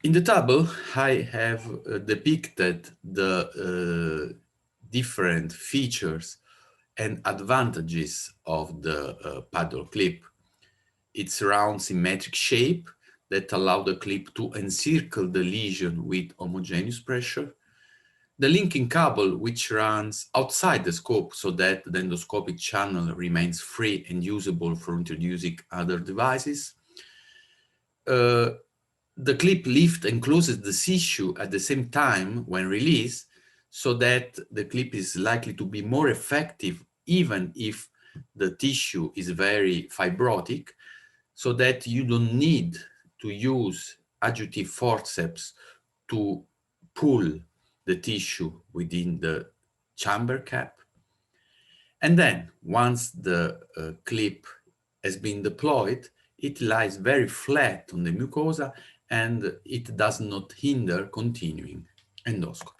In the table, I have depicted the different features and advantages of the Padlock clip. Its round symmetric shape that allow the clip to encircle the lesion with homogeneous pressure. The linking cable, which runs outside the scope so that the endoscopic channel remains free and usable for introducing other devices. The clip lifts and closes the tissue at the same time when released, so that the clip is likely to be more effective even if the tissue is very fibrotic, so that you don't need to use adjunctive forceps to pull the tissue within the chamber cap. And then once the clip has been deployed, it lies very flat on the mucosa and it does not hinder continuing endoscopy.